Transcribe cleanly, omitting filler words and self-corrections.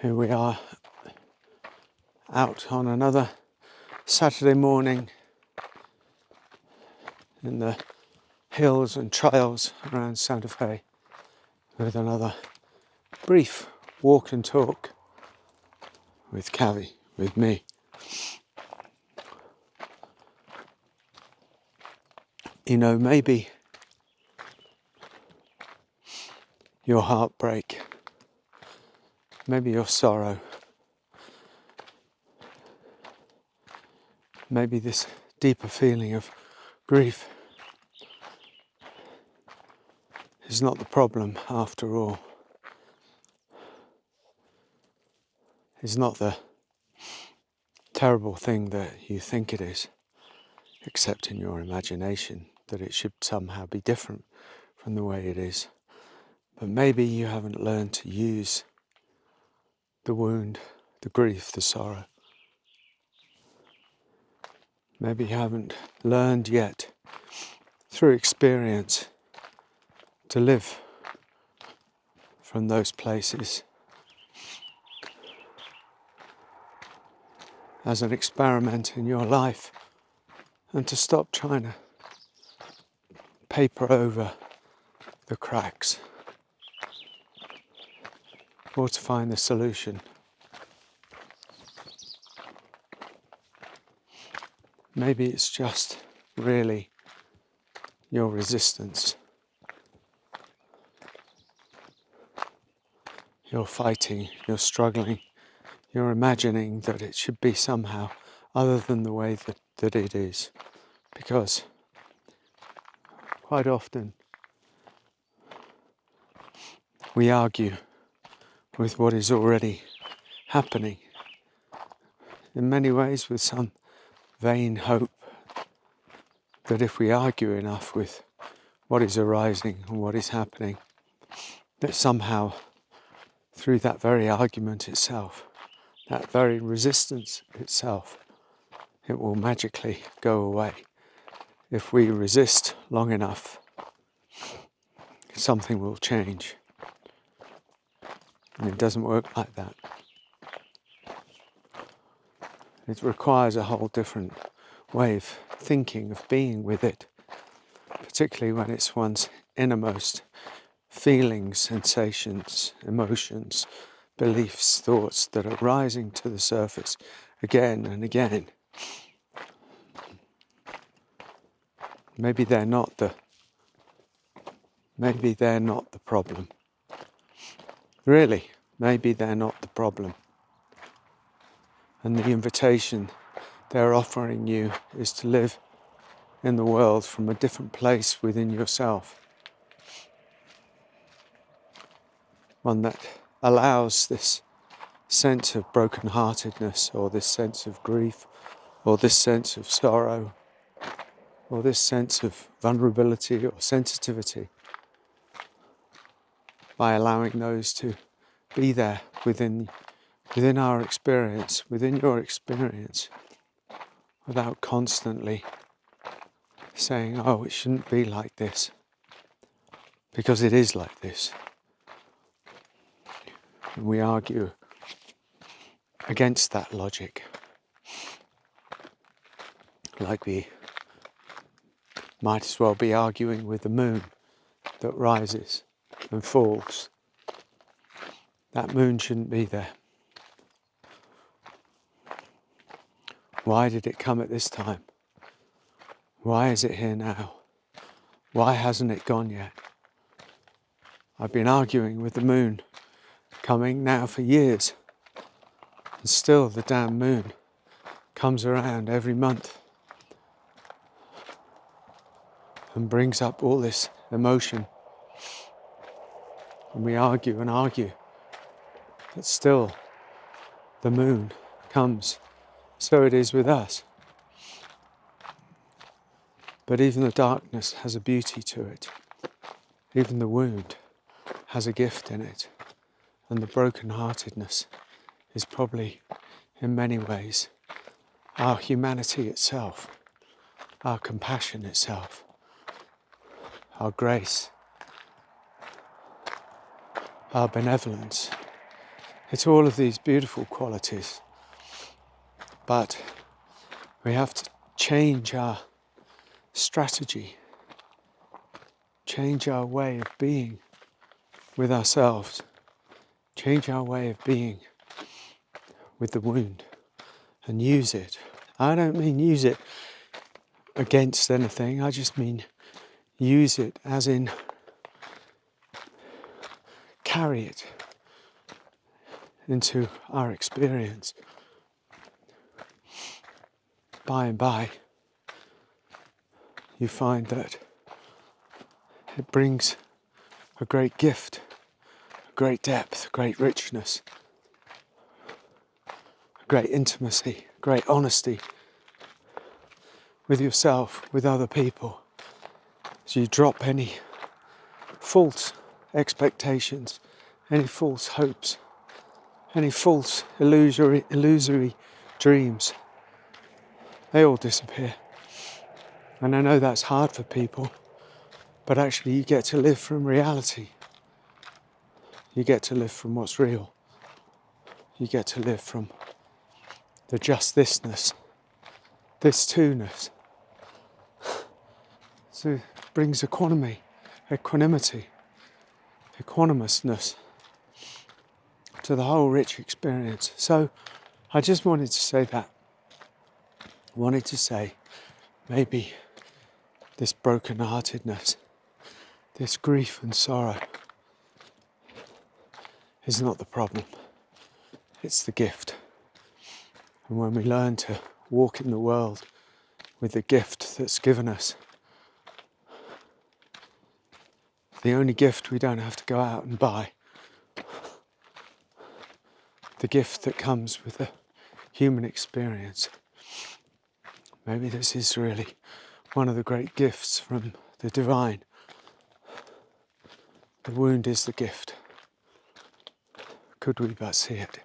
Here we are out on another Saturday morning in the hills and trails around Santa Fe with another brief walk and talk with Kavi, with me. You know, maybe your heartbreak, maybe your sorrow, maybe this deeper feeling of grief is not the problem after all. It's not the terrible thing that you think it is, except in your imagination, that it should somehow be different from the way it is. But maybe you haven't learned to use the wound, the grief, the sorrow. Maybe you haven't learned yet, through experience, to live from those places as an experiment in your life, and to stop trying to paper over the cracks or to find the solution. Maybe it's just really your resistance. You're fighting, you're struggling, you're imagining that it should be somehow other than the way that it is. Because quite often we argue with what is already happening, in many ways with some vain hope that if we argue enough with what is arising and what is happening, that somehow through that very argument itself, that very resistance itself, it will magically go away. If we resist long enough, something will change. And it doesn't work like that. It requires a whole different way of thinking, of being with it, particularly when it's one's innermost feelings, sensations, emotions, beliefs, thoughts that are rising to the surface again and again. Maybe they're not the problem. Really, maybe they're not the problem. And the invitation they're offering you is to live in the world from a different place within yourself. One that allows this sense of brokenheartedness, or this sense of grief, or this sense of sorrow, or this sense of vulnerability or sensitivity, by allowing those to be there within our experience, within your experience, without constantly saying, oh, it shouldn't be like this, because it is like this. And we argue against that logic, like we might as well be arguing with the moon that rises and falls. That moon shouldn't be there. Why did it come at this time? Why is it here now? Why hasn't it gone yet? I've been arguing with the moon coming now for years, and still the damn moon comes around every month and brings up all this emotion, and we argue and argue, but still the moon comes. So it is with us. But even the darkness has a beauty to it. Even the wound has a gift in it. And the brokenheartedness is probably, in many ways, our humanity itself, our compassion itself, our grace, our benevolence It's all of these beautiful qualities, but we have to change our strategy, change our way of being with ourselves, change our way of being with the wound, and use it. I don't mean use it against anything, I just mean use it as in carry it into our experience. By and by, you find that it brings a great gift, a great depth, a great richness, a great intimacy, great honesty with yourself, with other people. So you drop any false expectations, any false hopes, any false illusory dreams. They all disappear. And I know that's hard for people, but actually you get to live from reality. You get to live from what's real. You get to live from the just thisness, this too-ness. So it brings equanimity, equanimousness to the whole rich experience. So I just wanted to say that. I wanted to say maybe this brokenheartedness, this grief and sorrow is not the problem. It's the gift. And when we learn to walk in the world with the gift that's given us, the only gift we don't have to go out and buy, the gift that comes with the human experience. Maybe this is really one of the great gifts from the divine. The wound is the gift. Could we but see it?